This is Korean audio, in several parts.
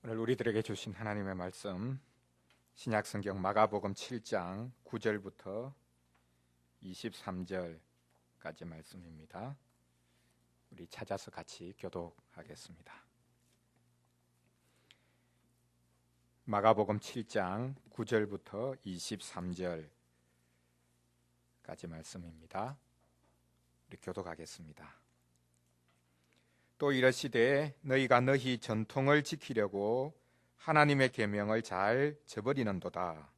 오늘 우리들에게 주신 하나님의 말씀 신약성경 마가복음 7장 9절부터 23절까지 말씀입니다. 우리 찾아서 같이 교독하겠습니다. 마가복음 7장 9절부터 23절까지 말씀입니다. 우리 교독하겠습니다. 또 이르시되 너희가 너희 전통을 지키려고 하나님의 계명을 잘 저버리는도다.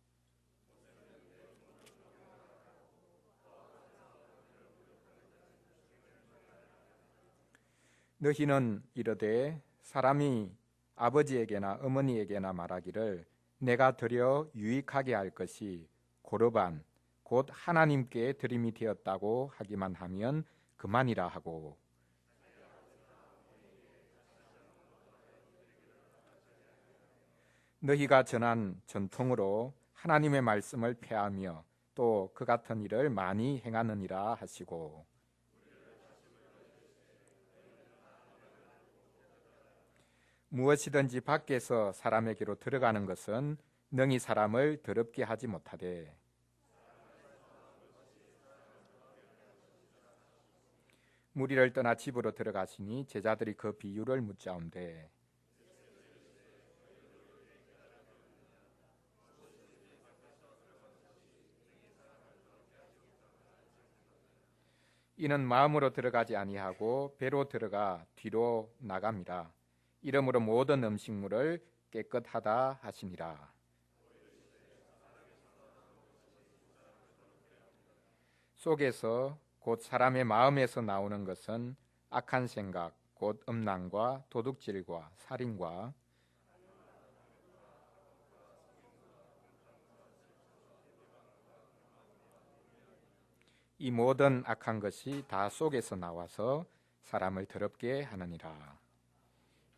너희는 이르되 사람이 아버지에게나 어머니에게나 말하기를 내가 드려 유익하게 할 것이 고르반 곧 하나님께 드림이 되었다고 하기만 하면 그만이라 하고, 너희가 전한 전통으로 하나님의 말씀을 폐하며 또 그 같은 일을 많이 행하느니라 하시고, 무엇이든지 밖에서 사람에게로 들어가는 것은 능히 사람을 더럽게 하지 못하되 무리를 떠나 집으로 들어가시니 제자들이 그 비유를 묻자온대, 이는 마음으로 들어가지 아니하고 배로 들어가 뒤로 나갑니다. 이러므로 모든 음식물을 깨끗하다 하시니라. 속에서 곧 사람의 마음에서 나오는 것은 악한 생각 곧 음란과 도둑질과 살인과 이 모든 악한 것이 다 속에서 나와서 사람을 더럽게 하느니라.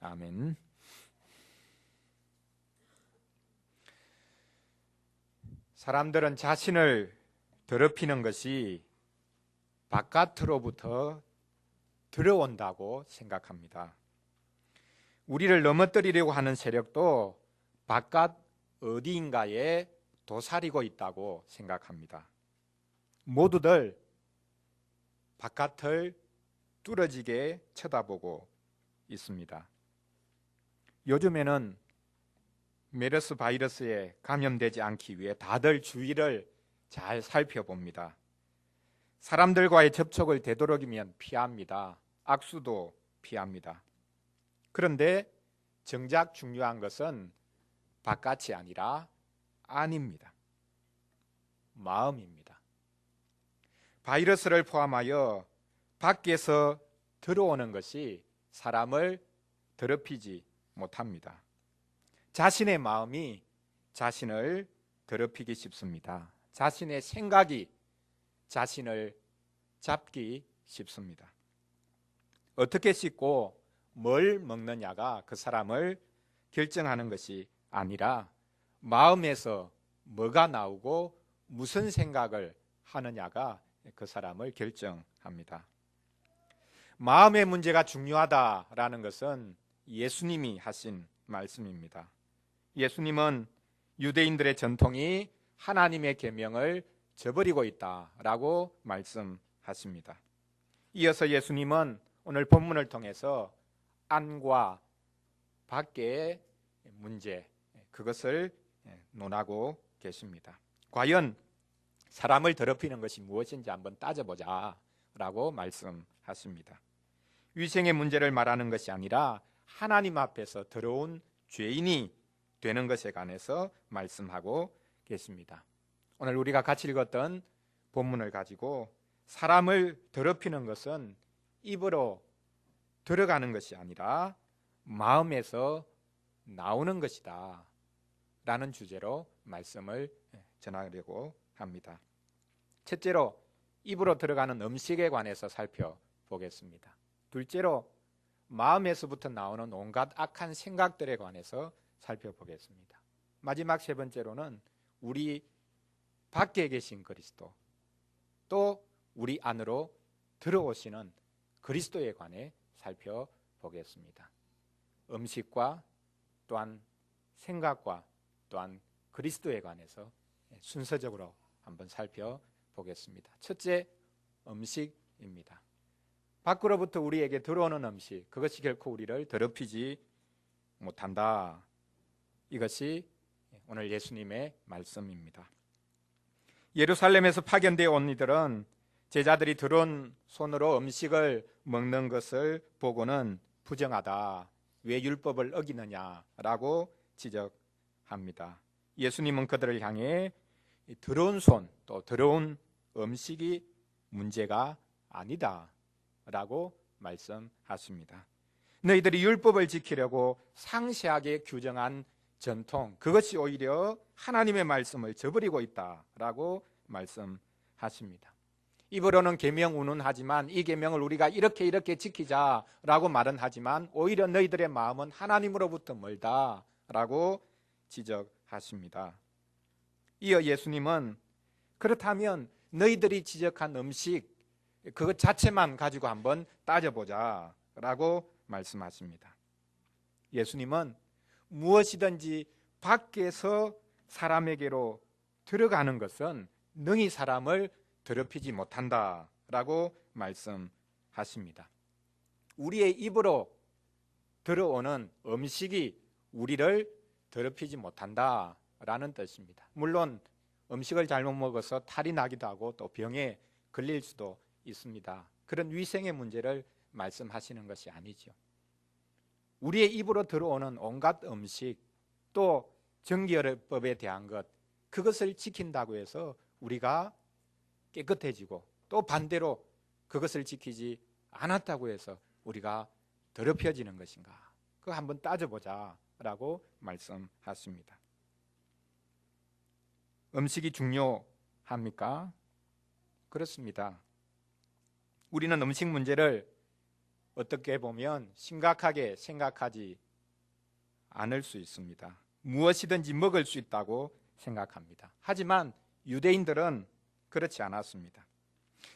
아멘. 사람들은 자신을 더럽히는 것이 바깥으로부터 들어온다고 생각합니다. 우리를 넘어뜨리려고 하는 세력도 바깥 어디인가에 도사리고 있다고 생각합니다. 모두들 바깥을 뚫어지게 쳐다보고 있습니다. 요즘에는 메르스 바이러스에 감염되지 않기 위해 다들 주위를 잘 살펴봅니다. 사람들과의 접촉을 되도록이면 피합니다. 악수도 피합니다. 그런데 정작 중요한 것은 바깥이 아니라 안입니다. 마음입니다. 바이러스를 포함하여 밖에서 들어오는 것이 사람을 더럽히지 못합니다. 자신의 마음이 자신을 더럽히기 쉽습니다. 자신의 생각이 자신을 잡기 쉽습니다. 어떻게 씻고 뭘 먹느냐가 그 사람을 결정하는 것이 아니라 마음에서 뭐가 나오고 무슨 생각을 하느냐가 그 사람을 결정합니다. 마음의 문제가 중요하다라는 것은 예수님이 하신 말씀입니다. 예수님은 유대인들의 전통이 하나님의 계명을 저버리고 있다라고 말씀하십니다. 이어서 예수님은 오늘 본문을 통해서 안과 밖의 문제, 그것을 논하고 계십니다. 과연 사람을 더럽히는 것이 무엇인지 한번 따져보자 라고 말씀하십니다. 위생의 문제를 말하는 것이 아니라 하나님 앞에서 더러운 죄인이 되는 것에 관해서 말씀하고 계십니다. 오늘 우리가 같이 읽었던 본문을 가지고 사람을 더럽히는 것은 입으로 들어가는 것이 아니라 마음에서 나오는 것이다 라는 주제로 말씀을 전하려고 합니다. 첫째로 입으로 들어가는 음식에 관해서 살펴보겠습니다. 둘째로 마음에서부터 나오는 온갖 악한 생각들에 관해서 살펴보겠습니다. 마지막 세 번째로는 우리 밖에 계신 그리스도, 또 우리 안으로 들어오시는 그리스도에 관해 살펴보겠습니다. 음식과 또한 생각과 또한 그리스도에 관해서 순서적으로 한번 살펴보겠습니다. 첫째, 음식입니다. 밖으로부터 우리에게 들어오는 음식, 그것이 결코 우리를 더럽히지 못한다. 이것이 오늘 예수님의 말씀입니다. 예루살렘에서 파견되어 온 이들은 제자들이 들어온 손으로 음식을 먹는 것을 보고는 부정하다. 왜 율법을 어기느냐라고 지적합니다. 예수님은 그들을 향해 들어온 손, 또 들어온 음식이 문제가 아니다 라고 말씀하십니다. 너희들이 율법을 지키려고 상세하게 규정한 전통, 그것이 오히려 하나님의 말씀을 저버리고 있다라고 말씀하십니다. 입으로는 계명 운운하지만 이 계명을 우리가 이렇게 지키자라고 말은 하지만 오히려 너희들의 마음은 하나님으로부터 멀다라고 지적하십니다. 이어 예수님은 그렇다면 너희들이 지적한 음식 그것 자체만 가지고 한번 따져보자 라고 말씀하십니다. 예수님은 무엇이든지 밖에서 사람에게로 들어가는 것은 능히 사람을 더럽히지 못한다 라고 말씀하십니다. 우리의 입으로 들어오는 음식이 우리를 더럽히지 못한다 라는 뜻입니다. 물론 음식을 잘못 먹어서 탈이 나기도 하고 또 병에 걸릴 수도 있습니다. 그런 위생의 문제를 말씀하시는 것이 아니죠. 우리의 입으로 들어오는 온갖 음식 또 정결법에 대한 것, 그것을 지킨다고 해서 우리가 깨끗해지고 또 반대로 그것을 지키지 않았다고 해서 우리가 더럽혀지는 것인가, 그거 한번 따져보자 라고 말씀하십니다. 음식이 중요합니까? 그렇습니다. 우리는 음식 문제를 어떻게 보면 심각하게 생각하지 않을 수 있습니다. 무엇이든지 먹을 수 있다고 생각합니다. 하지만 유대인들은 그렇지 않았습니다.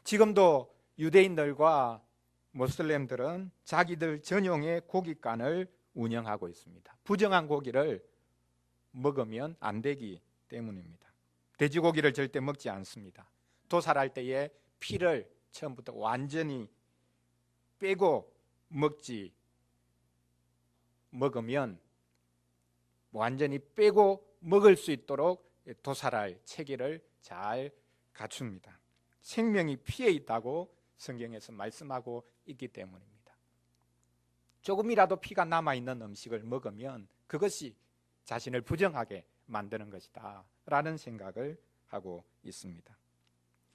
지금도 유대인들과 모슬렘들은 자기들 전용의 고깃간을 운영하고 있습니다. 부정한 고기를 먹으면 안 되기 때문입니다. 돼지고기를 절대 먹지 않습니다. 도살할 때에 피를 처음부터 완전히 빼고 먹으면 완전히 빼고 먹을 수 있도록 도살할 체계를 잘 갖춥니다. 생명이 피에 있다고 성경에서 말씀하고 있기 때문입니다. 조금이라도 피가 남아있는 음식을 먹으면 그것이 자신을 부정하게 만드는 것이다 라는 생각을 하고 있습니다.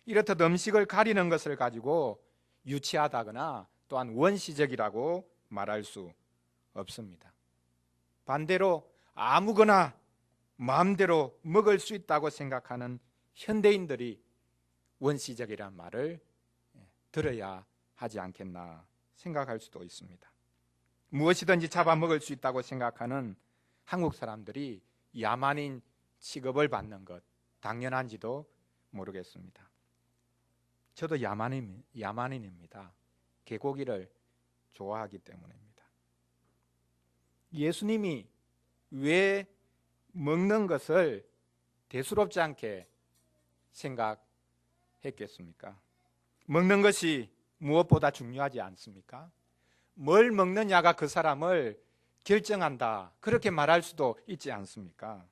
이렇듯 음식을 가리는 것을 가지고 유치하다거나 또한 원시적이라고 말할 수 없습니다. 반대로 아무거나 마음대로 먹을 수 있다고 생각하는 현대인들이 원시적이라는 말을 들어야 하지 않겠나 생각할 수도 있습니다. 무엇이든지 잡아먹을 수 있다고 생각하는 한국 사람들이 야만인 취급을 받는 것 당연한지도 모르겠습니다. 저도 야만인입니다. 개고기를 좋아하기 때문입니다. 예수님이 왜 먹는 것을 대수롭지 않게 생각했겠습니까? 먹는 것이 무엇보다 중요하지 않습니까? 뭘 먹느냐가 그 사람을 결정한다, 그렇게 말할 수도 있지 않습니까?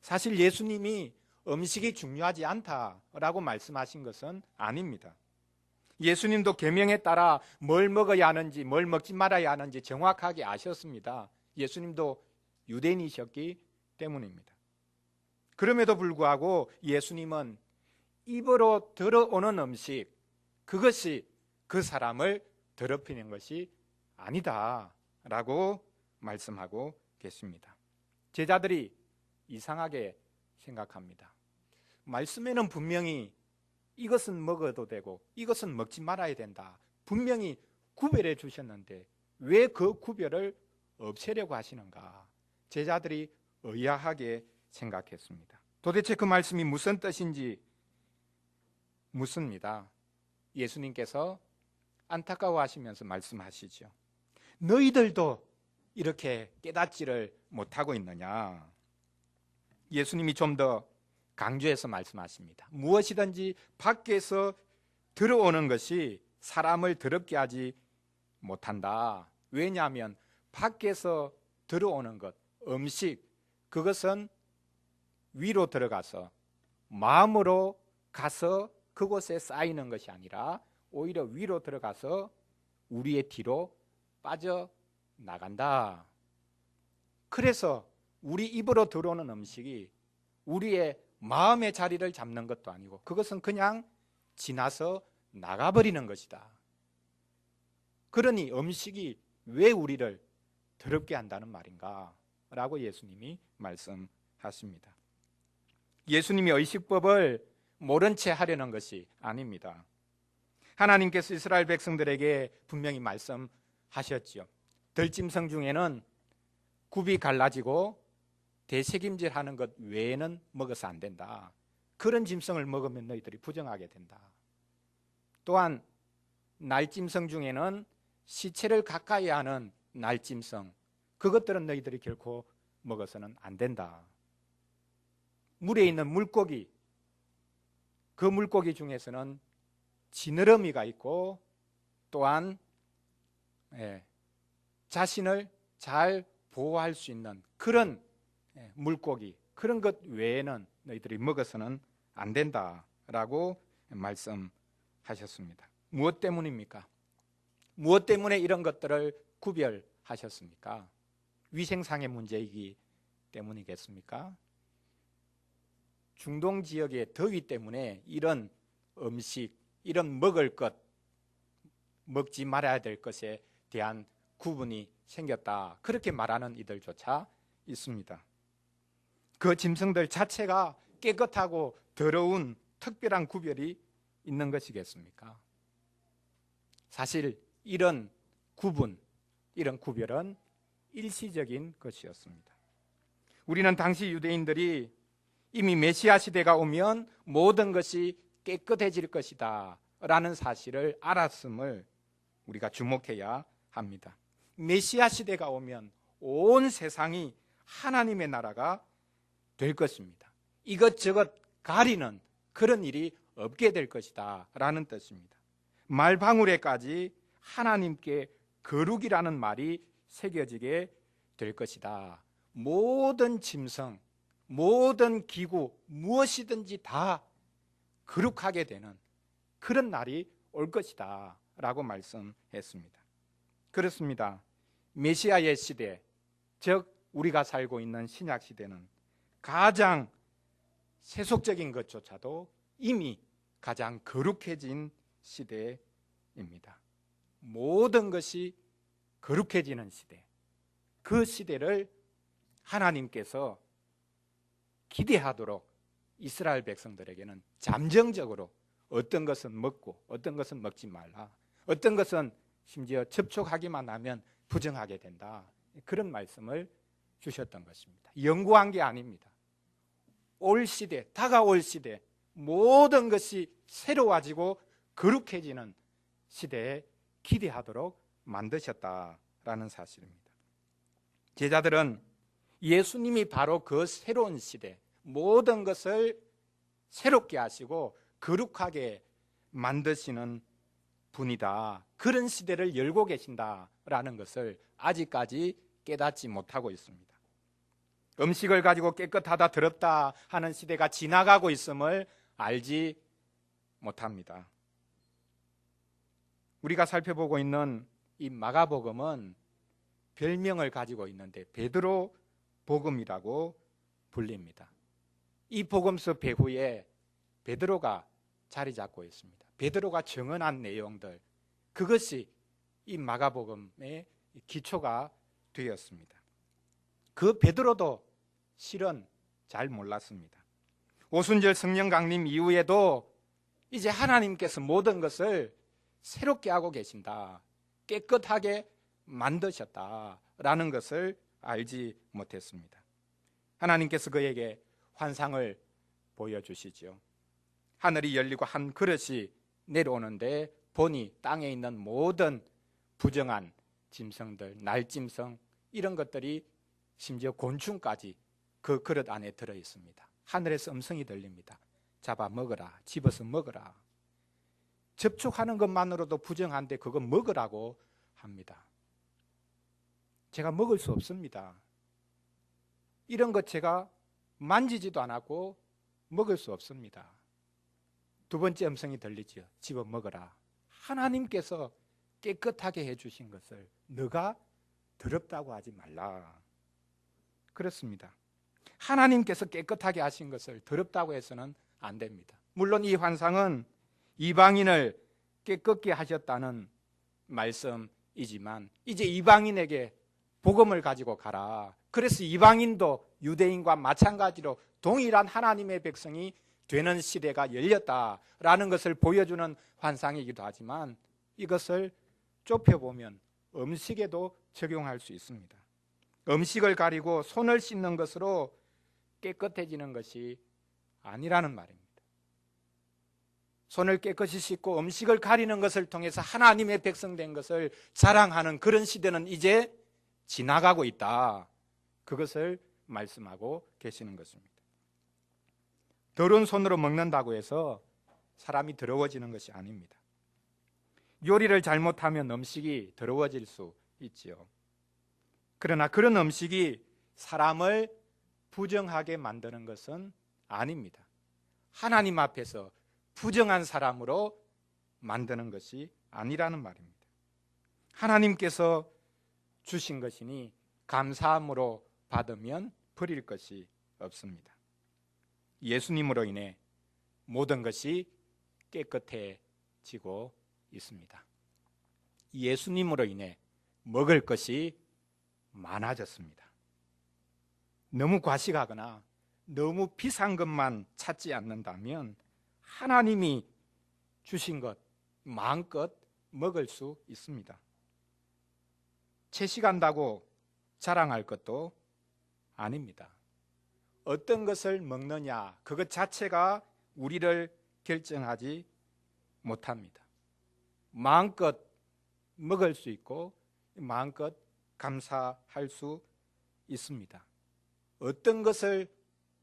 사실 예수님이 음식이 중요하지 않다라고 말씀하신 것은 아닙니다. 예수님도 계명에 따라 뭘 먹어야 하는지 뭘 먹지 말아야 하는지 정확하게 아셨습니다. 예수님도 유대인이셨기 때문입니다. 그럼에도 불구하고 예수님은 입으로 들어오는 음식, 그것이 그 사람을 더럽히는 것이 아니다 라고 말씀하고 계십니다. 제자들이 이상하게 생각합니다. 말씀에는 분명히 이것은 먹어도 되고 이것은 먹지 말아야 된다, 분명히 구별해 주셨는데 왜 그 구별을 없애려고 하시는가? 제자들이 의아하게 생각했습니다. 도대체 그 말씀이 무슨 뜻인지 묻습니다. 예수님께서 안타까워하시면서 말씀하시죠. 너희들도 이렇게 깨닫지를 못하고 있느냐? 예수님이 좀 더 강조해서 말씀하십니다. 무엇이든지 밖에서 들어오는 것이 사람을 더럽게 하지 못한다. 왜냐하면 밖에서 들어오는 것, 음식, 그것은 위로 들어가서 마음으로 가서 그곳에 쌓이는 것이 아니라 오히려 위로 들어가서 우리의 뒤로 빠져나간다. 그래서 우리 입으로 들어오는 음식이 우리의 마음의 자리를 잡는 것도 아니고 그것은 그냥 지나서 나가버리는 것이다. 그러니 음식이 왜 우리를 더럽게 한다는 말인가? 라고 예수님이 말씀하십니다. 예수님이 의식법을 모른 채 하려는 것이 아닙니다. 하나님께서 이스라엘 백성들에게 분명히 말씀하셨지요. 들짐승 중에는 굽이 갈라지고 대책임질하는 것 외에는 먹어서 안 된다. 그런 짐승을 먹으면 너희들이 부정하게 된다. 또한 날짐승 중에는 시체를 가까이 하는 날짐승, 그것들은 너희들이 결코 먹어서는 안 된다. 물에 있는 물고기, 그 물고기 중에서는 지느러미가 있고 또한 자신을 잘 보호할 수 있는 그런 물고기, 그런 것 외에는 너희들이 먹어서는 안 된다라고 말씀하셨습니다. 무엇 때문입니까? 무엇 때문에 이런 것들을 구별하셨습니까? 위생상의 문제이기 때문이겠습니까? 중동 지역의 더위 때문에 이런 음식, 이런 먹을 것, 먹지 말아야 될 것에 대한 구분이 생겼다. 그렇게 말하는 이들조차 있습니다. 그 짐승들 자체가 깨끗하고 더러운 특별한 구별이 있는 것이겠습니까? 사실 이런 구분, 이런 구별은 일시적인 것이었습니다. 우리는 당시 유대인들이 이미 메시아 시대가 오면 모든 것이 깨끗해질 것이다 라는 사실을 알았음을 우리가 주목해야 합니다. 메시아 시대가 오면 온 세상이 하나님의 나라가 될 것입니다. 이것저것 가리는 그런 일이 없게 될 것이다 라는 뜻입니다. 말방울에까지 하나님께 거룩이라는 말이 새겨지게 될 것이다. 모든 짐승, 모든 기구, 무엇이든지 다 거룩하게 되는 그런 날이 올 것이다 라고 말씀했습니다. 그렇습니다. 메시아의 시대, 즉 우리가 살고 있는 신약 시대는 가장 세속적인 것조차도 이미 가장 거룩해진 시대입니다. 모든 것이 거룩해지는 시대, 그 시대를 하나님께서 기대하도록 이스라엘 백성들에게는 잠정적으로 어떤 것은 먹고 어떤 것은 먹지 말라, 어떤 것은 심지어 접촉하기만 하면 부정하게 된다, 그런 말씀을 주셨던 것입니다. 연구한 게 아닙니다. 올 시대, 다가올 시대, 모든 것이 새로워지고 거룩해지는 시대에 기대하도록 만드셨다라는 사실입니다. 제자들은 예수님이 바로 그 새로운 시대, 모든 것을 새롭게 하시고 거룩하게 만드시는 분이다, 그런 시대를 열고 계신다라는 것을 아직까지 깨닫지 못하고 있습니다. 음식을 가지고 깨끗하다, 더럽다 하는 시대가 지나가고 있음을 알지 못합니다. 우리가 살펴보고 있는 이 마가복음은 별명을 가지고 있는데 베드로 복음이라고 불립니다. 이 복음서 배후에 베드로가 자리 잡고 있습니다. 베드로가 증언한 내용들, 그것이 이 마가복음의 기초가 되었습니다. 그 베드로도 실은 잘 몰랐습니다. 오순절 성령 강림 이후에도 이제 하나님께서 모든 것을 새롭게 하고 계신다, 깨끗하게 만드셨다라는 것을 알지 못했습니다. 하나님께서 그에게 환상을 보여주시죠. 하늘이 열리고 한 그릇이 내려오는데 보니 땅에 있는 모든 부정한 짐승들, 날짐승, 이런 것들이 심지어 곤충까지 그 그릇 안에 들어 있습니다. 하늘에서 음성이 들립니다. 잡아 먹어라, 집어서 먹어라. 접촉하는 것만으로도 부정한데 그거 먹으라고 합니다. 제가 먹을 수 없습니다. 이런 것 제가 만지지도 않았고 먹을 수 없습니다. 두 번째 음성이 들리죠. 집어 먹어라. 하나님께서 깨끗하게 해주신 것을 너가 더럽다고 하지 말라. 그렇습니다. 하나님께서 깨끗하게 하신 것을 더럽다고 해서는 안 됩니다. 물론 이 환상은 이방인을 깨끗게 하셨다는 말씀이지만 이제 이방인에게 복음을 가지고 가라. 그래서 이방인도 유대인과 마찬가지로 동일한 하나님의 백성이 되는 시대가 열렸다라는 것을 보여주는 환상이기도 하지만 이것을 좁혀보면 음식에도 적용할 수 있습니다. 음식을 가리고 손을 씻는 것으로 깨끗해지는 것이 아니라는 말입니다. 손을 깨끗이 씻고 음식을 가리는 것을 통해서 하나님의 백성 된 것을 자랑하는 그런 시대는 이제 지나가고 있다. 그것을 말씀하고 계시는 것입니다. 더러운 손으로 먹는다고 해서 사람이 더러워지는 것이 아닙니다. 요리를 잘못하면 음식이 더러워질 수 있지요. 그러나 그런 음식이 사람을 부정하게 만드는 것은 아닙니다. 하나님 앞에서 부정한 사람으로 만드는 것이 아니라는 말입니다. 하나님께서 주신 것이니 감사함으로 받으면 버릴 것이 없습니다. 예수님으로 인해 모든 것이 깨끗해지고 있습니다. 예수님으로 인해 먹을 것이 많아졌습니다. 너무 과식하거나 너무 비싼 것만 찾지 않는다면 하나님이 주신 것 마음껏 먹을 수 있습니다. 채식한다고 자랑할 것도 아닙니다. 어떤 것을 먹느냐 그것 자체가 우리를 결정하지 못합니다. 마음껏 먹을 수 있고 마음껏 감사할 수 있습니다. 어떤 것을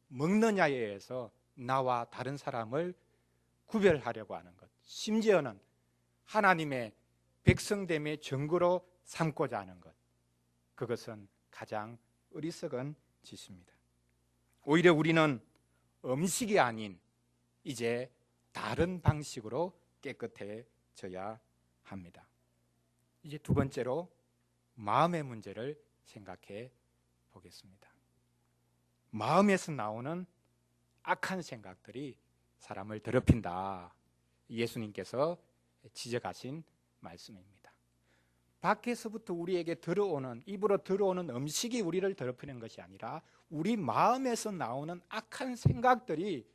먹느냐에 의해서 나와 다른 사람을 구별하려고 하는 것, 심지어는 하나님의 백성됨의 증거로 삼고자 하는 것, 그것은 가장 어리석은 짓입니다. 오히려 우리는 음식이 아닌 이제 다른 방식으로 깨끗해져야 합니다. 이제 두 번째로 마음의 문제를 생각해 보겠습니다. 마음에서 나오는 악한 생각들이 사람을 더럽힌다. 예수님께서 지적하신 말씀입니다. 밖에서부터 우리에게 들어오는, 입으로 들어오는 음식이 우리를 더럽히는 것이 아니라 우리 마음에서 나오는 악한 생각들이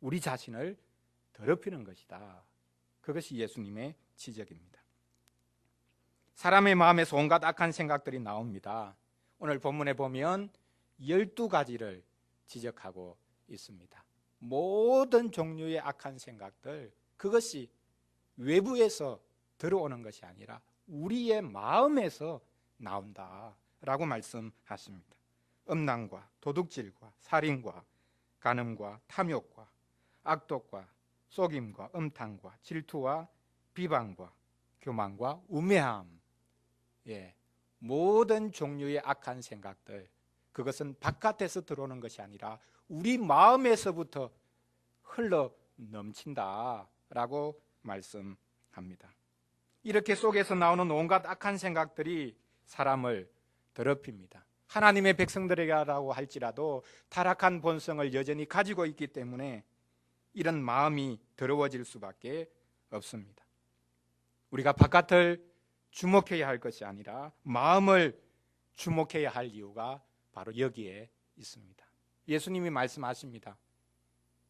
우리 자신을 더럽히는 것이다. 그것이 예수님의 지적입니다. 사람의 마음에서 온갖 악한 생각들이 나옵니다. 오늘 본문에 보면 12가지를 지적하고 있습니다. 모든 종류의 악한 생각들, 그것이 외부에서 들어오는 것이 아니라 우리의 마음에서 나온다라고 말씀하십니다. 음란과 도둑질과 살인과 간음과 탐욕과 악독과 속임과 음탕과 질투와 비방과 교만과 우매함, 모든 종류의 악한 생각들, 그것은 바깥에서 들어오는 것이 아니라 우리 마음에서부터 흘러 넘친다라고 말씀합니다. 이렇게 속에서 나오는 온갖 악한 생각들이 사람을 더럽힙니다. 하나님의 백성들에게라고 할지라도 타락한 본성을 여전히 가지고 있기 때문에 이런 마음이 더러워질 수밖에 없습니다. 우리가 바깥을 주목해야 할 것이 아니라 마음을 주목해야 할 이유가 바로 여기에 있습니다. 예수님이 말씀하십니다.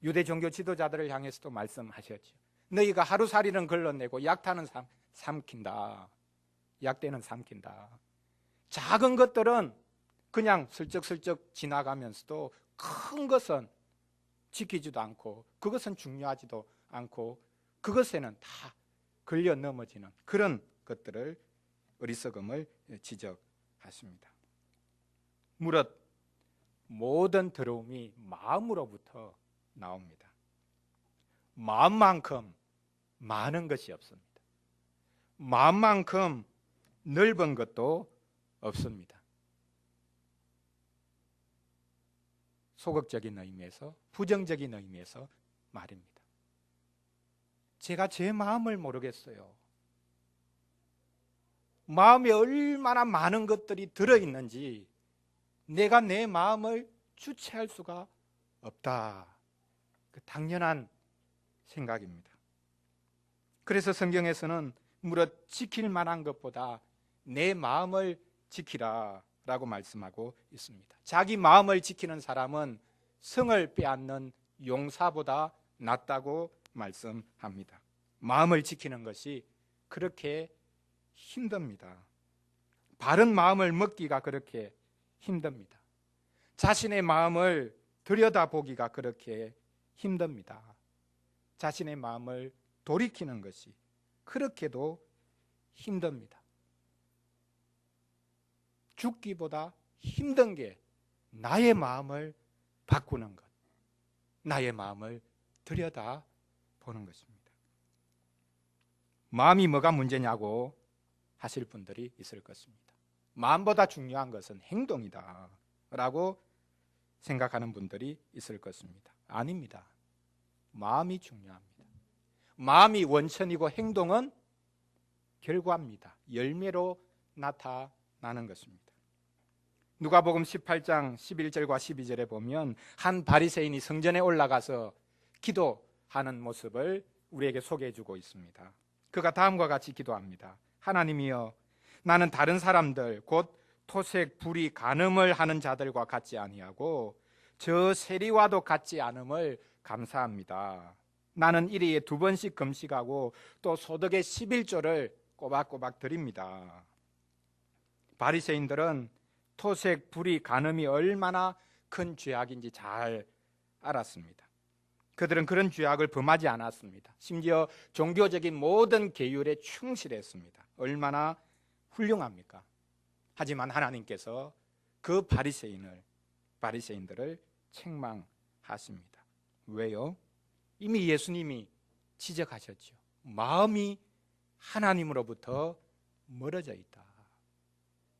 유대 종교 지도자들을 향해서도 말씀하셨죠. 너희가 하루살이는 걸러내고 약타는 삼킨다. 약대는 삼킨다. 작은 것들은 그냥 슬쩍슬쩍 지나가면서도 큰 것은 지키지도 않고 그것은 중요하지도 않고 그것에는 다 걸려 넘어지는 그런 것들을 어리석음을 지적하십니다. 무릇 모든 더러움이 마음으로부터 나옵니다. 마음만큼 많은 것이 없습니다. 마음만큼 넓은 것도 없습니다. 소극적인 의미에서, 부정적인 의미에서 말입니다. 제가 제 마음을 모르겠어요. 마음에 얼마나 많은 것들이 들어있는지 내가 내 마음을 주체할 수가 없다. 그 당연한 생각입니다. 그래서 성경에서는 무릇 지킬 만한 것보다 내 마음을 지키라 라고 말씀하고 있습니다. 자기 마음을 지키는 사람은 성을 빼앗는 용사보다 낫다고 말씀합니다. 마음을 지키는 것이 그렇게 힘듭니다. 바른 마음을 먹기가 그렇게 힘듭니다. 자신의 마음을 들여다보기가 그렇게 힘듭니다. 자신의 마음을 돌이키는 것이 그렇게도 힘듭니다. 죽기보다 힘든 게 나의 마음을 바꾸는 것, 나의 마음을 들여다보는 것입니다. 마음이 뭐가 문제냐고 하실 분들이 있을 것입니다. 마음보다 중요한 것은 행동이다 라고 생각하는 분들이 있을 것입니다. 아닙니다. 마음이 중요합니다. 마음이 원천이고 행동은 결과입니다. 열매로 나타나는 것입니다. 누가복음 18장 11절과 12절에 보면 한 바리새인이 성전에 올라가서 기도하는 모습을 우리에게 소개해 주고 있습니다. 그가 다음과 같이 기도합니다. 하나님이여, 나는 다른 사람들 곧 토색, 불의, 간음을 하는 자들과 같지 아니하고 저 세리와도 같지 않음을 감사합니다. 나는 일일이 2번씩 금식하고 또 소득의 11조를 꼬박꼬박 드립니다. 바리새인들은 토색, 불의, 간음이 얼마나 큰 죄악인지 잘 알았습니다. 그들은 그런 죄악을 범하지 않았습니다. 심지어 종교적인 모든 계율에 충실했습니다. 얼마나 훌륭합니까? 하지만 하나님께서 그 바리새인들을 책망하십니다. 왜요? 이미 예수님이 지적하셨죠. 마음이 하나님으로부터 멀어져 있다.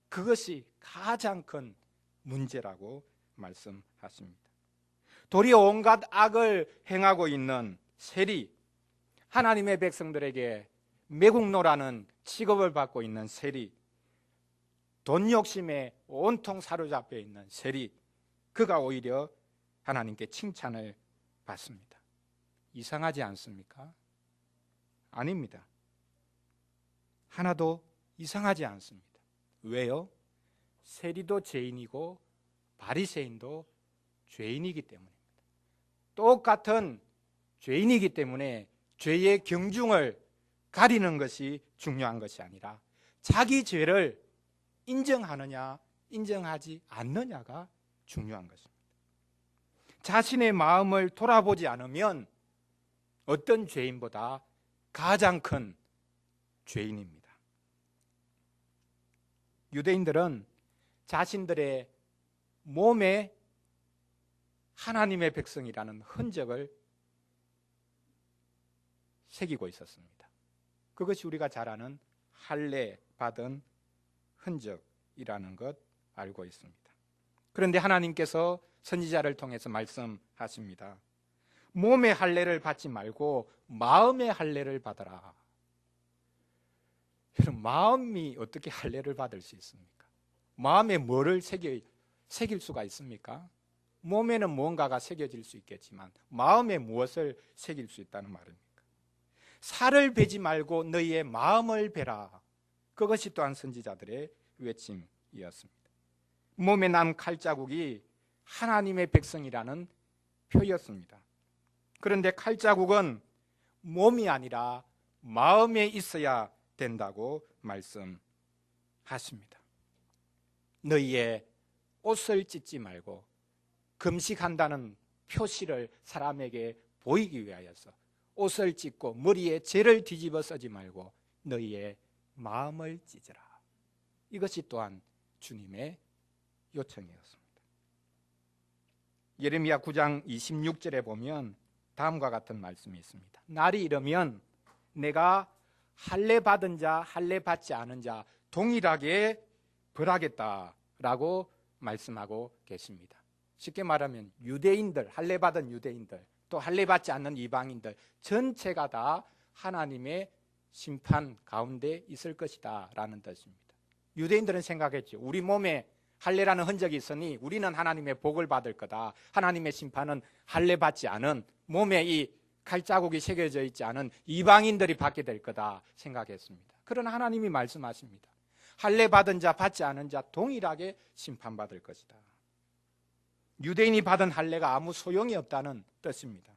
그것이 가장 큰 문제라고 말씀하십니다. 도리어 온갖 악을 행하고 있는 세리, 하나님의 백성들에게 매국노라는 취급을 받고 있는 세리, 돈 욕심에 온통 사로잡혀 있는 세리, 그가 오히려 하나님께 칭찬을 받습니다. 이상하지 않습니까? 아닙니다. 하나도 이상하지 않습니다. 왜요? 세리도 죄인이고 바리새인도 죄인이기 때문입니다. 똑같은 죄인이기 때문에 죄의 경중을 가리는 것이 중요한 것이 아니라 자기 죄를 인정하느냐 인정하지 않느냐가 중요한 것입니다. 자신의 마음을 돌아보지 않으면 어떤 죄인보다 가장 큰 죄인입니다. 유대인들은 자신들의 몸에 하나님의 백성이라는 흔적을 새기고 있었습니다. 그것이 우리가 잘 아는 할례 받은 흔적이라는 것 알고 있습니다. 그런데 하나님께서 선지자를 통해서 말씀하십니다. 몸의 할례를 받지 말고 마음의 할례를 받아라. 여러분, 마음이 어떻게 할례를 받을 수 있습니까? 마음에 뭐를 새길 수가 있습니까? 몸에는 무언가가 새겨질 수 있겠지만 마음에 무엇을 새길 수 있다는 말입니까? 살을 베지 말고 너희의 마음을 베라. 그것이 또한 선지자들의 외침이었습니다. 몸에 난 칼자국이 하나님의 백성이라는 표였습니다. 그런데 칼자국은 몸이 아니라 마음에 있어야 된다고 말씀하십니다. 너희의 옷을 찢지 말고 금식한다는 표시를 사람에게 보이기 위하여서 옷을 찢고 머리에 재를 뒤집어 쓰지 말고 너희의 마음을 찢으라. 이것이 또한 주님의 요청이었습니다. 예레미야 9장 26절에 보면 다음과 같은 말씀이 있습니다. 날이 이르면 내가 할례 받은 자, 할례 받지 않은 자 동일하게 벌하겠다라고 말씀하고 계십니다. 쉽게 말하면 유대인들, 할례 받은 유대인들, 또 할례 받지 않는 이방인들 전체가 다 하나님의 심판 가운데 있을 것이다 라는 뜻입니다. 유대인들은 생각했죠. 우리 몸에 할례라는 흔적이 있으니 우리는 하나님의 복을 받을 거다. 하나님의 심판은 할례 받지 않은 몸에 이 칼자국이 새겨져 있지 않은 이방인들이 받게 될 거다 생각했습니다. 그러나 하나님이 말씀하십니다. 할례 받은 자 받지 않은 자 동일하게 심판받을 것이다. 유대인이 받은 할례가 아무 소용이 없다는 뜻입니다.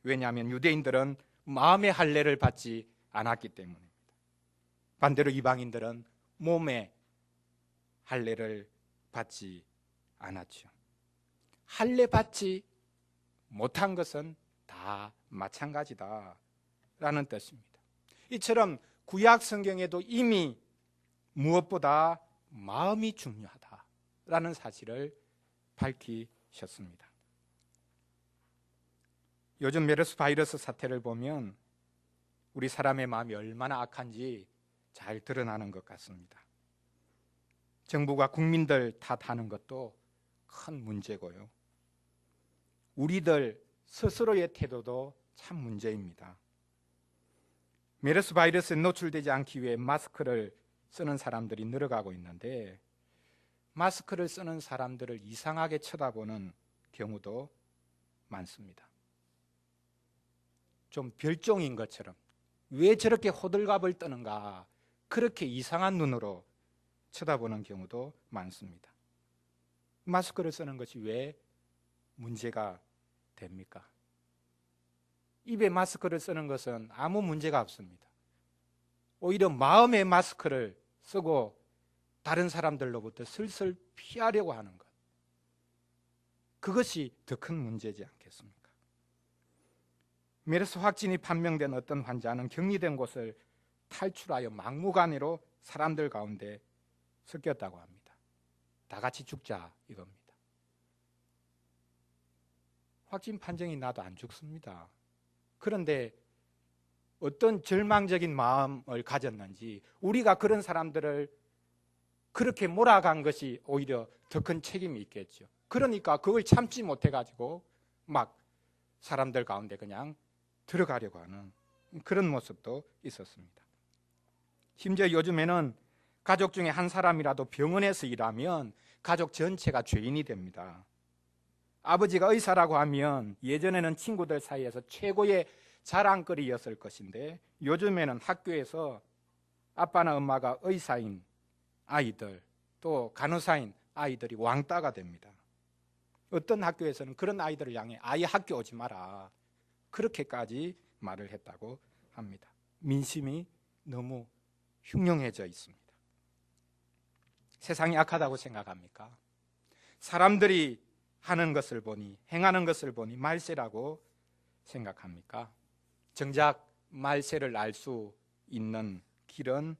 왜냐하면 유대인들은 마음의 할례를 받지 않았기 때문입니다. 반대로 이방인들은 몸의 할례를 받지 않았죠. 할례 받지 못한 것은 다 마찬가지다라는 뜻입니다. 이처럼 구약 성경에도 이미 무엇보다 마음이 중요하다라는 사실을 밝히셨습니다. 요즘 메르스 바이러스 사태를 보면 우리 사람의 마음이 얼마나 악한지 잘 드러나는 것 같습니다. 정부가 국민들 탓하는 것도 큰 문제고요. 우리들 스스로의 태도도 참 문제입니다. 메르스 바이러스에 노출되지 않기 위해 마스크를 쓰는 사람들이 늘어가고 있는데 마스크를 쓰는 사람들을 이상하게 쳐다보는 경우도 많습니다. 좀 별종인 것처럼 왜 저렇게 호들갑을 떠는가 그렇게 이상한 눈으로 쳐다보는 경우도 많습니다. 마스크를 쓰는 것이 왜 문제가 됩니까? 입에 마스크를 쓰는 것은 아무 문제가 없습니다. 오히려 마음의 마스크를 쓰고 다른 사람들로부터 슬슬 피하려고 하는 것, 그것이 더 큰 문제지 않겠습니까? 메르스 확진이 판명된 어떤 환자는 격리된 곳을 탈출하여 막무가내로 사람들 가운데 섞였다고 합니다. 다 같이 죽자 이겁니다. 확진 판정이 나도 안 죽습니다. 그런데 어떤 절망적인 마음을 가졌는지 우리가 그런 사람들을 그렇게 몰아간 것이 오히려 더 큰 책임이 있겠죠. 그러니까 그걸 참지 못해가지고 막 사람들 가운데 그냥 들어가려고 하는 그런 모습도 있었습니다. 심지어 요즘에는 가족 중에 한 사람이라도 병원에서 일하면 가족 전체가 죄인이 됩니다. 아버지가 의사라고 하면 예전에는 친구들 사이에서 최고의 자랑거리였을 것인데 요즘에는 학교에서 아빠나 엄마가 의사인 아이들 또 간호사인 아이들이 왕따가 됩니다. 어떤 학교에서는 그런 아이들을 향해 아예 학교 오지 마라 그렇게까지 말을 했다고 합니다. 민심이 너무 흉흉해져 있습니다. 세상이 악하다고 생각합니까? 사람들이 하는 것을 보니 행하는 것을 보니 말세라고 생각합니까? 정작 말세를 알 수 있는 길은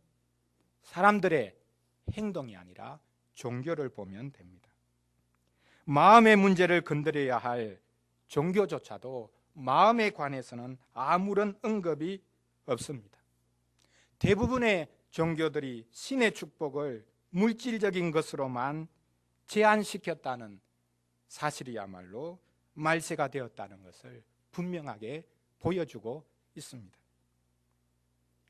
사람들의 행동이 아니라 종교를 보면 됩니다. 마음의 문제를 건드려야 할 종교조차도 마음에 관해서는 아무런 언급이 없습니다. 대부분의 종교들이 신의 축복을 물질적인 것으로만 제한시켰다는 사실이야말로 말세가 되었다는 것을 분명하게 보여주고 있습니다.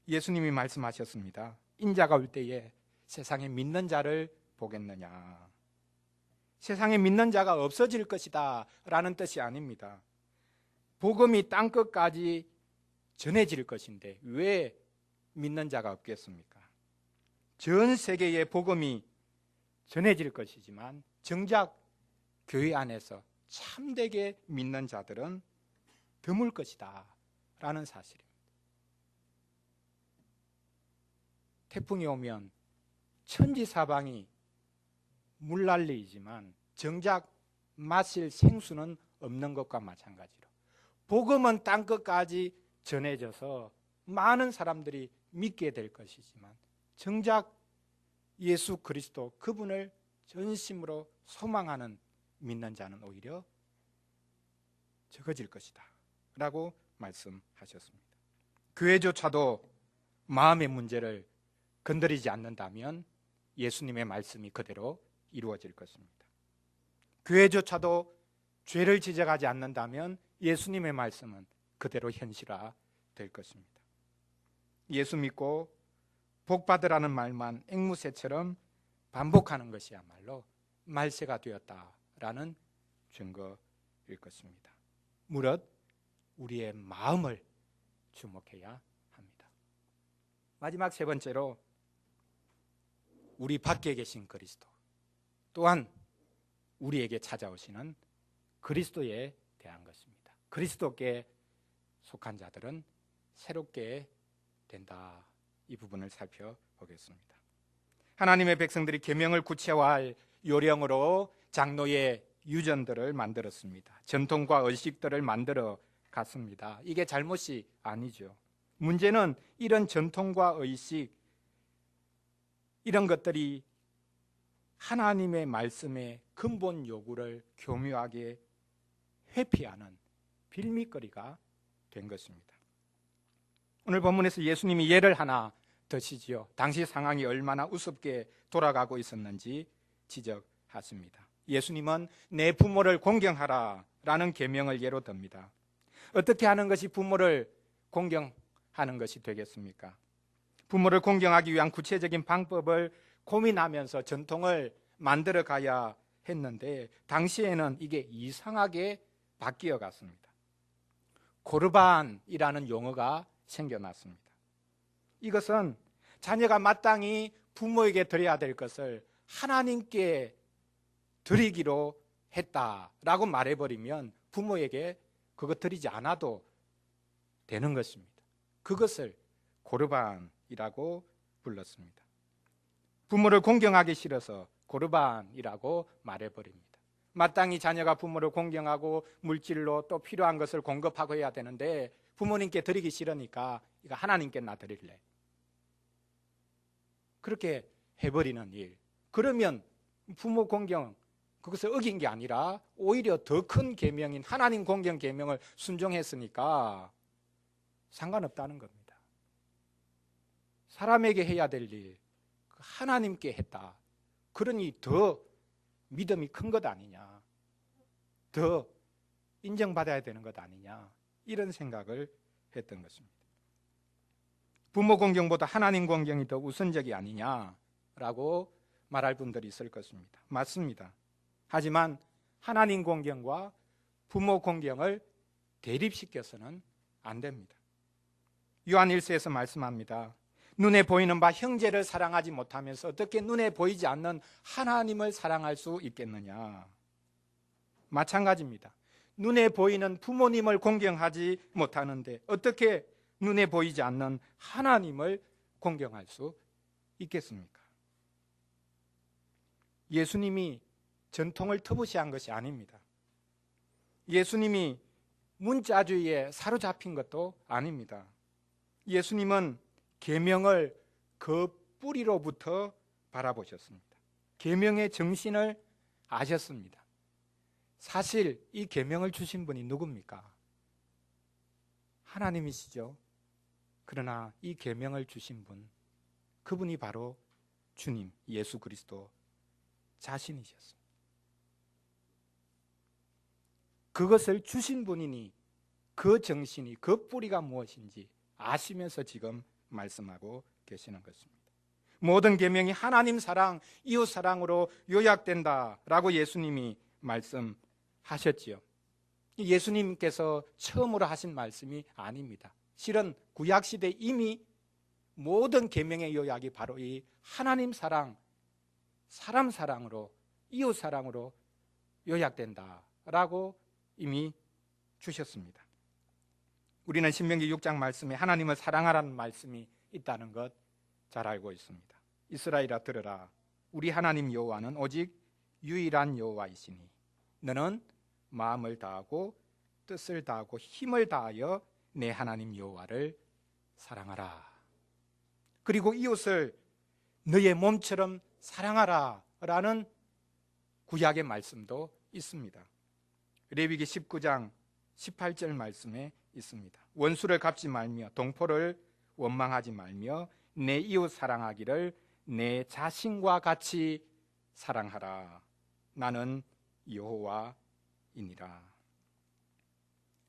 예수님이 말씀하셨습니다. 인자가 올 때에 세상에 믿는 자를 보겠느냐. 세상에 믿는 자가 없어질 것이다 라는 뜻이 아닙니다. 복음이 땅끝까지 전해질 것인데 왜 믿는 자가 없겠습니까? 전 세계에 복음이 전해질 것이지만 정작 교회 안에서 참되게 믿는 자들은 드물 것이다 라는 사실입니다. 태풍이 오면 천지사방이 물난리이지만 정작 마실 생수는 없는 것과 마찬가지로 복음은 땅끝까지 전해져서 많은 사람들이 믿게 될 것이지만 정작 예수 그리스도 그분을 전심으로 소망하는 믿는 자는 오히려 적어질 것이다 라고 말씀하셨습니다. 교회조차도 마음의 문제를 건드리지 않는다면 예수님의 말씀이 그대로 이루어질 것입니다. 교회조차도 죄를 지적하지 않는다면 예수님의 말씀은 그대로 현실화될 것입니다. 예수 믿고 복 받으라는 말만 앵무새처럼 반복하는 것이야말로 말세가 되었다라는 증거일 것입니다. 무릇 우리의 마음을 주목해야 합니다. 마지막 세 번째로 우리 밖에 계신 그리스도, 또한 우리에게 찾아오시는 그리스도에 대한 것입니다. 그리스도께 속한 자들은 새롭게 된다. 이 부분을 살펴보겠습니다. 하나님의 백성들이 계명을 구체화할 요령으로 장로의 유전들을 만들었습니다. 전통과 의식들을 만들어 갔습니다. 이게 잘못이 아니죠. 문제는 이런 전통과 의식, 이런 것들이 하나님의 말씀의 근본 요구를 교묘하게 회피하는 빌미거리가 된 것입니다. 오늘 본문에서 예수님이 예를 하나 드시지요. 당시 상황이 얼마나 우습게 돌아가고 있었는지 지적하십니다. 예수님은 내 부모를 공경하라 라는 계명을 예로 듭니다. 어떻게 하는 것이 부모를 공경하는 것이 되겠습니까? 부모를 공경하기 위한 구체적인 방법을 고민하면서 전통을 만들어 가야 했는데 당시에는 이게 이상하게 바뀌어 갔습니다. 고르반이라는 용어가 생겨났습니다. 이것은 자녀가 마땅히 부모에게 드려야 될 것을 하나님께 드리기로 했다라고 말해버리면 부모에게 그것 드리지 않아도 되는 것입니다. 그것을 고르반이라고 불렀습니다. 부모를 공경하기 싫어서 고르반이라고 말해버립니다. 마땅히 자녀가 부모를 공경하고 물질로 또 필요한 것을 공급하고 해야 되는데 부모님께 드리기 싫으니까 이거 하나님께 나 드릴래. 그렇게 해버리는 일. 그러면 부모 공경 그것을 어긴 게 아니라 오히려 더 큰 계명인 하나님 공경 계명을 순종했으니까 상관없다는 겁니다. 사람에게 해야 될 일 하나님께 했다. 그러니 더 믿음이 큰 것 아니냐, 더 인정받아야 되는 것 아니냐, 이런 생각을 했던 것입니다. 부모 공경보다 하나님 공경이 더 우선적이 아니냐라고 말할 분들이 있을 것입니다. 맞습니다. 하지만 하나님 공경과 부모 공경을 대립시켜서는 안 됩니다. 요한 1서에서 말씀합니다. 눈에 보이는 바 형제를 사랑하지 못하면서 어떻게 눈에 보이지 않는 하나님을 사랑할 수 있겠느냐. 마찬가지입니다. 눈에 보이는 부모님을 공경하지 못하는데 어떻게 눈에 보이지 않는 하나님을 공경할 수 있겠습니까? 예수님이 전통을 터부시한 것이 아닙니다. 예수님이 문자주의에 사로잡힌 것도 아닙니다. 예수님은 계명을 그 뿌리로부터 바라보셨습니다. 계명의 정신을 아셨습니다. 사실 이 계명을 주신 분이 누굽니까? 하나님이시죠. 그러나 이 계명을 주신 분, 그분이 바로 주님 예수 그리스도 자신이셨습니다. 그것을 주신 분이니 그 정신이, 그 뿌리가 무엇인지 아시면서 지금 말씀하고 계시는 것입니다. 모든 계명이 하나님 사랑, 이웃 사랑으로 요약된다라고 예수님이 말씀하셨지요. 예수님께서 처음으로 하신 말씀이 아닙니다. 실은 구약시대 이미 모든 계명의 요약이 바로 이 하나님 사랑, 사람 사랑으로, 이웃 사랑으로 요약된다라고 이미 주셨습니다. 우리는 신명기 6장 말씀에 하나님을 사랑하라는 말씀이 있다는 것 잘 알고 있습니다. 이스라엘아 들으라. 우리 하나님 여호와는 오직 유일한 여호와이시니 너는 마음을 다하고 뜻을 다하고 힘을 다하여 내 하나님 여호와를 사랑하라. 그리고 이웃을 너의 몸처럼 사랑하라 라는 구약의 말씀도 있습니다. 레위기 19장 18절 말씀에 있습니다. 원수를 갚지 말며 동포를 원망하지 말며 내 이웃 사랑하기를 내 자신과 같이 사랑하라. 나는 여호와이니라.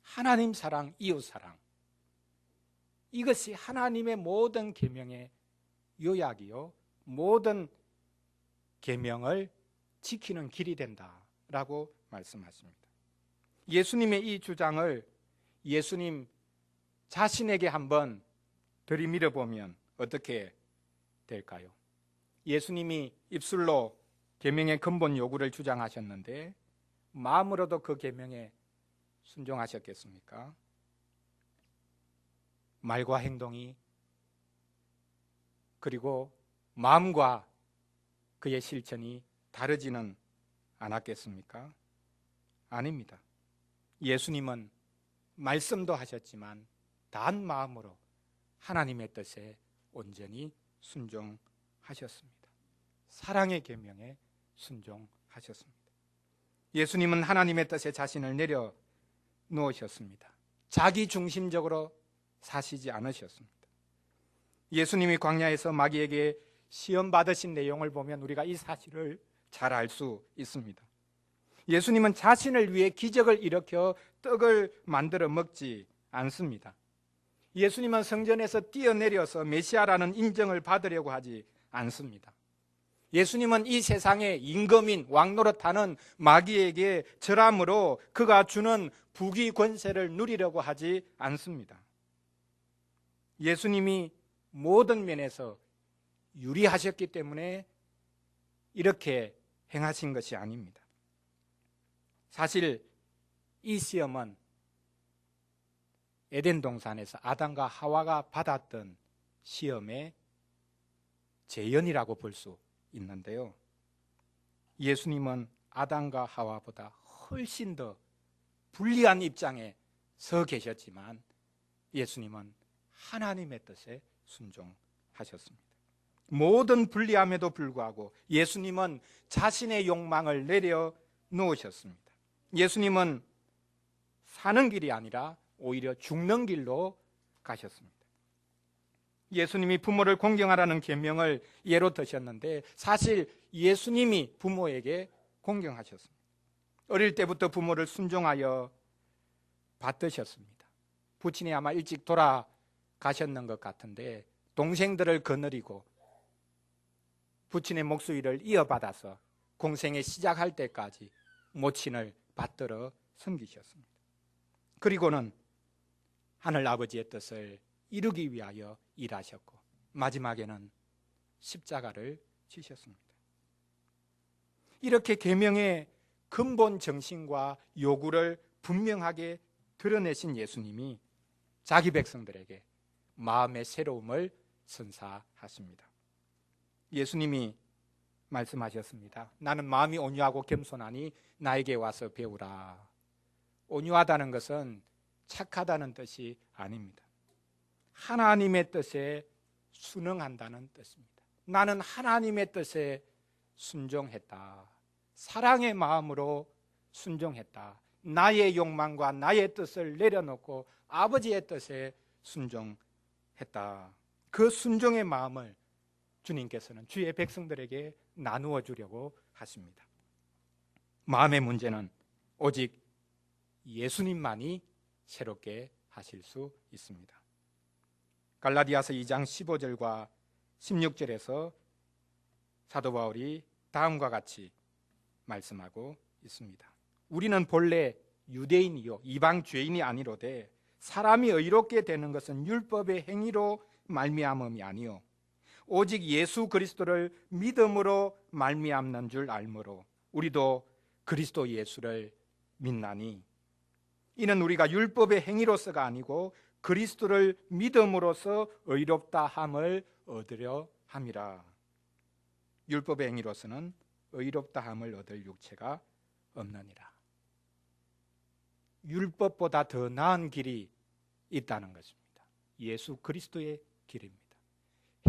하나님 사랑, 이웃 사랑, 이것이 하나님의 모든 계명의 요약이요, 모든 계명을 지키는 길이 된다라고 말씀하십니다. 예수님의 이 주장을 예수님 자신에게 한번 들이밀어 보면 어떻게 될까요? 예수님이 입술로 계명의 근본 요구를 주장하셨는데 마음으로도 그 계명에 순종하셨겠습니까? 말과 행동이, 그리고 마음과 그의 실천이 다르지는 않았겠습니까? 아닙니다. 예수님은 말씀도 하셨지만 단 마음으로 하나님의 뜻에 온전히 순종하셨습니다. 사랑의 계명에 순종하셨습니다. 예수님은 하나님의 뜻에 자신을 내려놓으셨습니다. 자기 중심적으로 사시지 않으셨습니다. 예수님이 광야에서 마귀에게 시험 받으신 내용을 보면 우리가 이 사실을 잘 알 수 있습니다. 예수님은 자신을 위해 기적을 일으켜 떡을 만들어 먹지 않습니다. 예수님은 성전에서 뛰어내려서 메시아라는 인정을 받으려고 하지 않습니다. 예수님은 이 세상의 임금인 왕노릇하는 마귀에게 절함으로 그가 주는 부귀 권세를 누리려고 하지 않습니다. 예수님이 모든 면에서 유리하셨기 때문에 이렇게 행하신 것이 아닙니다. 사실 이 시험은 에덴 동산에서 아담과 하와가 받았던 시험의 재현이라고 볼 수 있는데요. 예수님은 아담과 하와보다 훨씬 더 불리한 입장에 서 계셨지만 예수님은 하나님의 뜻에 순종하셨습니다. 모든 불리함에도 불구하고 예수님은 자신의 욕망을 내려놓으셨습니다. 예수님은 사는 길이 아니라 오히려 죽는 길로 가셨습니다. 예수님이 부모를 공경하라는 계명을 예로 드셨는데 사실 예수님이 부모에게 공경하셨습니다. 어릴 때부터 부모를 순종하여 받드셨습니다. 부친이 아마 일찍 돌아가셨는 것 같은데 동생들을 거느리고 부친의 목소리를 이어받아서 공생에 시작할 때까지 모친을 받들어 섬기셨습니다. 그리고는 하늘아버지의 뜻을 이루기 위하여 일하셨고 마지막에는 십자가를 지셨습니다. 이렇게 계명의 근본 정신과 요구를 분명하게 드러내신 예수님이 자기 백성들에게 마음의 새로움을 선사하십니다. 예수님이 말씀하셨습니다. 나는 마음이 온유하고 겸손하니 나에게 와서 배우라. 온유하다는 것은 착하다는 뜻이 아닙니다. 하나님의 뜻에 순응한다는 뜻입니다. 나는 하나님의 뜻에 순종했다. 사랑의 마음으로 순종했다. 나의 욕망과 나의 뜻을 내려놓고 아버지의 뜻에 순종했다. 그 순종의 마음을 주님께서는 주의 백성들에게 나누어 주려고 하십니다. 마음의 문제는 오직 예수님만이 새롭게 하실 수 있습니다. 갈라디아서 2장 15절과 16절에서 사도 바울이 다음과 같이 말씀하고 있습니다. 우리는 본래 유대인이요 이방 죄인이 아니로되 사람이 의롭게 되는 것은 율법의 행위로 말미암음이 아니요 오직 예수 그리스도를 믿음으로 말미암는 줄 알므로 우리도 그리스도 예수를 믿나니 이는 우리가 율법의 행위로서가 아니고 그리스도를 믿음으로써 의롭다 함을 얻으려 함이라. 율법의 행위로서는 의롭다 함을 얻을 육체가 없느니라. 율법보다 더 나은 길이 있다는 것입니다. 예수 그리스도의 길입니다.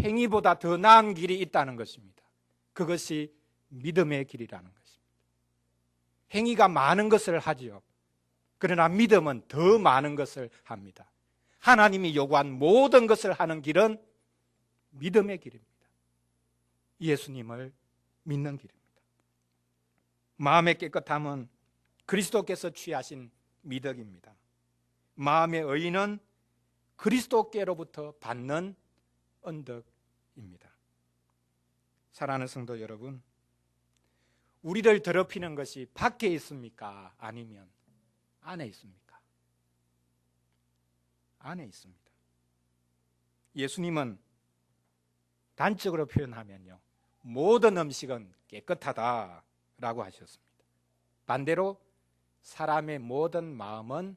행위보다 더 나은 길이 있다는 것입니다. 그것이 믿음의 길이라는 것입니다. 행위가 많은 것을 하지요. 그러나 믿음은 더 많은 것을 합니다. 하나님이 요구한 모든 것을 하는 길은 믿음의 길입니다. 예수님을 믿는 길입니다. 마음의 깨끗함은 그리스도께서 취하신 미덕입니다. 마음의 의인은 그리스도께로부터 받는 언덕입니다. 사랑하는 성도 여러분, 우리를 더럽히는 것이 밖에 있습니까? 아니면 안에 있습니까? 안에 있습니다. 예수님은 단적으로 표현하면요, 모든 음식은 깨끗하다라고 하셨습니다. 반대로 사람의 모든 마음은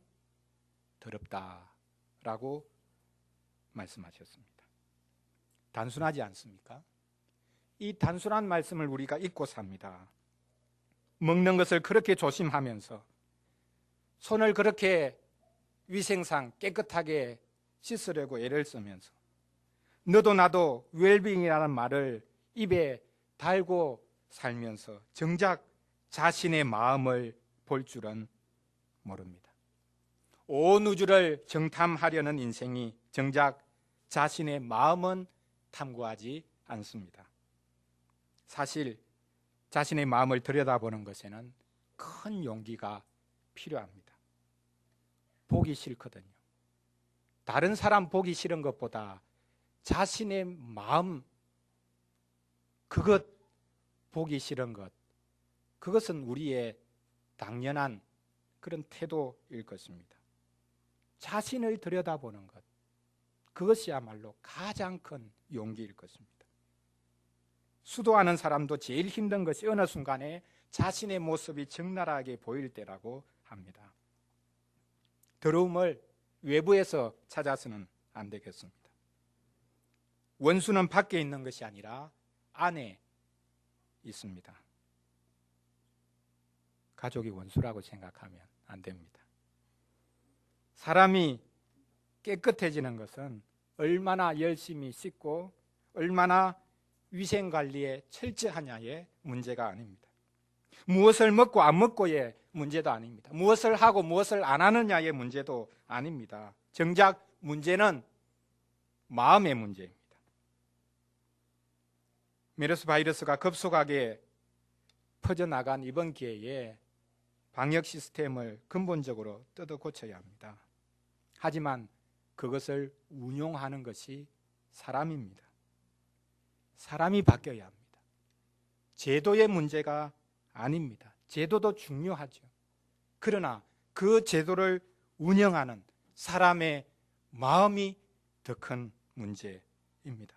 더럽다라고 말씀하셨습니다. 단순하지 않습니까? 이 단순한 말씀을 우리가 잊고 삽니다. 먹는 것을 그렇게 조심하면서 손을 그렇게 위생상 깨끗하게 씻으려고 애를 쓰면서 너도 나도 웰빙이라는 말을 입에 달고 살면서 정작 자신의 마음을 볼 줄은 모릅니다. 온 우주를 정탐하려는 인생이 정작 자신의 마음은 탐구하지 않습니다. 사실 자신의 마음을 들여다보는 것에는 큰 용기가 필요합니다. 보기 싫거든요. 다른 사람 보기 싫은 것보다 자신의 마음, 그것 보기 싫은 것, 그것은 우리의 당연한 그런 태도일 것입니다. 자신을 들여다보는 것, 그것이야말로 가장 큰 용기일 것입니다. 수도하는 사람도 제일 힘든 것이 어느 순간에 자신의 모습이 적나라하게 보일 때라고 합니다. 더러움을 외부에서 찾아서는 안 되겠습니다. 원수는 밖에 있는 것이 아니라 안에 있습니다. 가족이 원수라고 생각하면 안 됩니다. 사람이 깨끗해지는 것은 얼마나 열심히 씻고 얼마나 위생관리에 철저하냐의 문제가 아닙니다. 무엇을 먹고 안 먹고의 문제도 아닙니다. 무엇을 하고 무엇을 안 하느냐의 문제도 아닙니다. 정작 문제는 마음의 문제입니다. 메르스 바이러스가 급속하게 퍼져나간 이번 기회에 방역 시스템을 근본적으로 뜯어 고쳐야 합니다. 하지만 그것을 운용하는 것이 사람입니다. 사람이 바뀌어야 합니다. 제도의 문제가 아닙니다. 제도도 중요하죠. 그러나 그 제도를 운영하는 사람의 마음이 더 큰 문제입니다.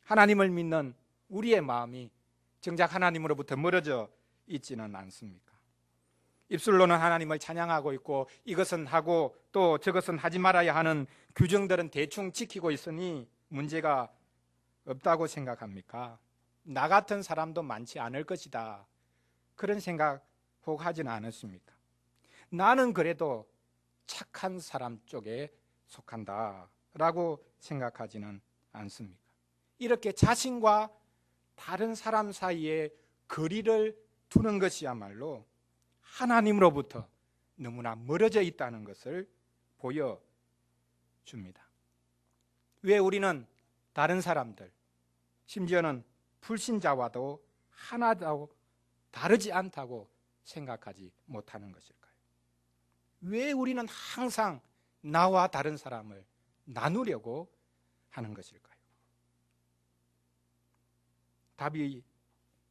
하나님을 믿는 우리의 마음이 정작 하나님으로부터 멀어져 있지는 않습니까? 입술로는 하나님을 찬양하고 있고 이것은 하고 또 저것은 하지 말아야 하는 규정들은 대충 지키고 있으니 문제가 없다고 생각합니까? 나 같은 사람도 많지 않을 것이다, 그런 생각 혹 하지는 않으십니까? 나는 그래도 착한 사람 쪽에 속한다 라고 생각하지는 않습니까? 이렇게 자신과 다른 사람 사이에 거리를 두는 것이야말로 하나님으로부터 너무나 멀어져 있다는 것을 보여줍니다. 왜 우리는 다른 사람들, 심지어는 불신자와도 하나도 다르지 않다고 생각하지 못하는 것일까요? 왜 우리는 항상 나와 다른 사람을 나누려고 하는 것일까요? 답이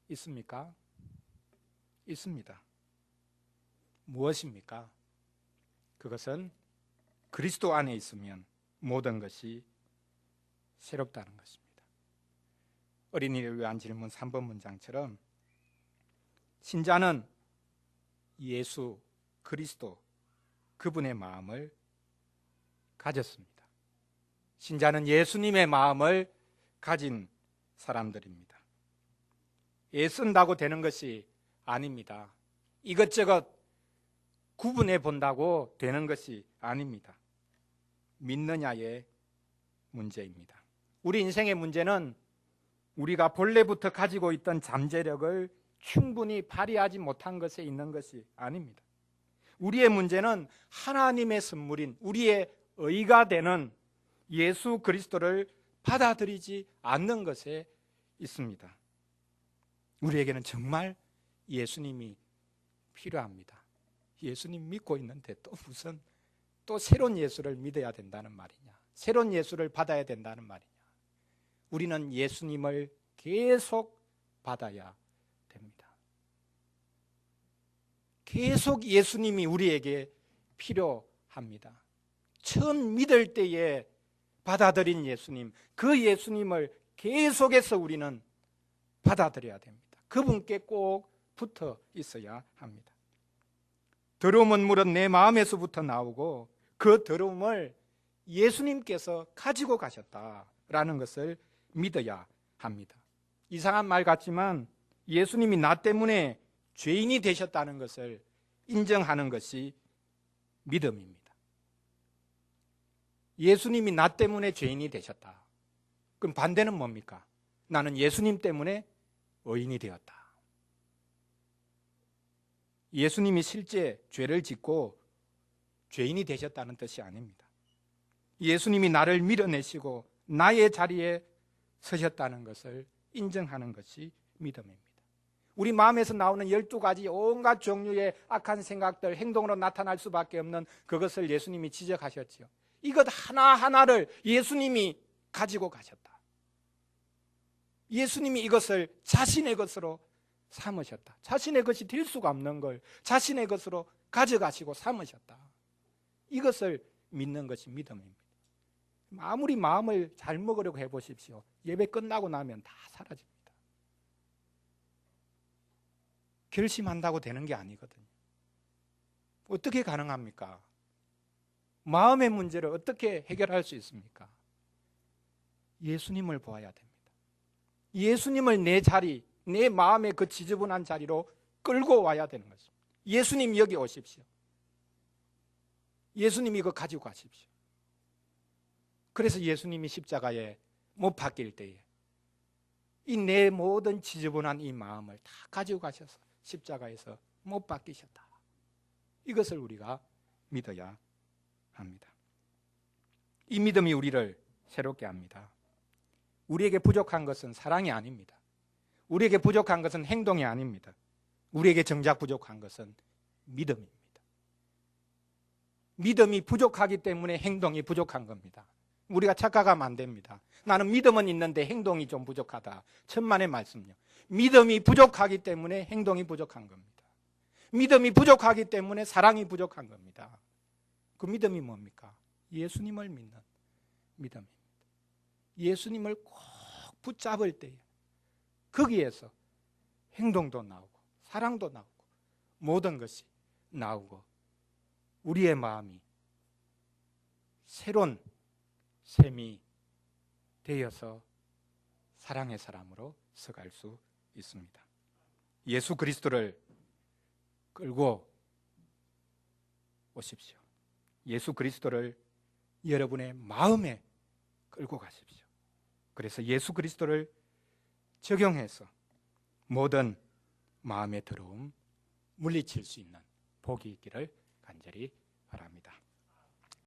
있습니까? 있습니다. 무엇입니까? 그것은 그리스도 안에 있으면 모든 것이 새롭다는 것입니다. 어린이를 위한 질문 3번 문장처럼 신자는 예수 그리스도 그분의 마음을 가졌습니다. 신자는 예수님의 마음을 가진 사람들입니다. 애쓴다고 되는 것이 아닙니다. 이것저것 구분해 본다고 되는 것이 아닙니다. 믿느냐의 문제입니다. 우리 인생의 문제는 우리가 본래부터 가지고 있던 잠재력을 충분히 발휘하지 못한 것에 있는 것이 아닙니다. 우리의 문제는 하나님의 선물인 우리의 의가 되는 예수 그리스도를 받아들이지 않는 것에 있습니다. 우리에게는 정말 예수님이 필요합니다. 예수님 믿고 있는데 또 무슨 또 새로운 예수를 믿어야 된다는 말이냐, 새로운 예수를 받아야 된다는 말이냐. 우리는 예수님을 계속 받아야 됩니다. 계속 예수님이 우리에게 필요합니다. 처음 믿을 때에 받아들인 예수님, 그 예수님을 계속해서 우리는 받아들여야 됩니다. 그분께 꼭 붙어 있어야 합니다. 더러운 물은 내 마음에서부터 나오고 그 더러움을 예수님께서 가지고 가셨다라는 것을 믿어야 합니다. 이상한 말 같지만 예수님이 나 때문에 죄인이 되셨다는 것을 인정하는 것이 믿음입니다. 예수님이 나 때문에 죄인이 되셨다. 그럼 반대는 뭡니까? 나는 예수님 때문에 의인이 되었다. 예수님이 실제 죄를 짓고 죄인이 되셨다는 뜻이 아닙니다. 예수님이 나를 밀어내시고 나의 자리에 서셨다는 것을 인정하는 것이 믿음입니다. 우리 마음에서 나오는 12가지 온갖 종류의 악한 생각들, 행동으로 나타날 수밖에 없는 그것을 예수님이 지적하셨지요. 이것 하나하나를 예수님이 가지고 가셨다. 예수님이 이것을 자신의 것으로 삼으셨다. 자신의 것이 될 수가 없는 걸 자신의 것으로 가져가시고 삼으셨다. 이것을 믿는 것이 믿음입니다. 아무리 마음을 잘 먹으려고 해보십시오. 예배 끝나고 나면 다 사라집니다. 결심한다고 되는 게 아니거든요. 어떻게 가능합니까? 마음의 문제를 어떻게 해결할 수 있습니까? 예수님을 보아야 됩니다. 예수님을 내 자리, 내 마음의 그 지저분한 자리로 끌고 와야 되는 것입니다. 예수님 여기 오십시오. 예수님 이거 가지고 가십시오. 그래서 예수님이 십자가에 못 박힐 때에 이 내 모든 지저분한 이 마음을 다 가지고 가셔서 십자가에서 못 박히셨다. 이것을 우리가 믿어야 합니다. 이 믿음이 우리를 새롭게 합니다. 우리에게 부족한 것은 사랑이 아닙니다. 우리에게 부족한 것은 행동이 아닙니다. 우리에게 정작 부족한 것은 믿음입니다. 믿음이 부족하기 때문에 행동이 부족한 겁니다. 우리가 착각하면 안 됩니다. 나는 믿음은 있는데 행동이 좀 부족하다. 천만의 말씀요. 믿음이 부족하기 때문에 행동이 부족한 겁니다. 믿음이 부족하기 때문에 사랑이 부족한 겁니다. 그 믿음이 뭡니까? 예수님을 믿는 믿음입니다. 예수님을 꼭 붙잡을 때에 거기에서 행동도 나오고 사랑도 나오고 모든 것이 나오고 우리의 마음이 새로운 셈이 되어서 사랑의 사람으로 서갈 수 있습니다. 예수 그리스도를 끌고 오십시오. 예수 그리스도를 여러분의 마음에 끌고 가십시오. 그래서 예수 그리스도를 적용해서 모든 마음의 더러움 물리칠 수 있는 복이 있기를 간절히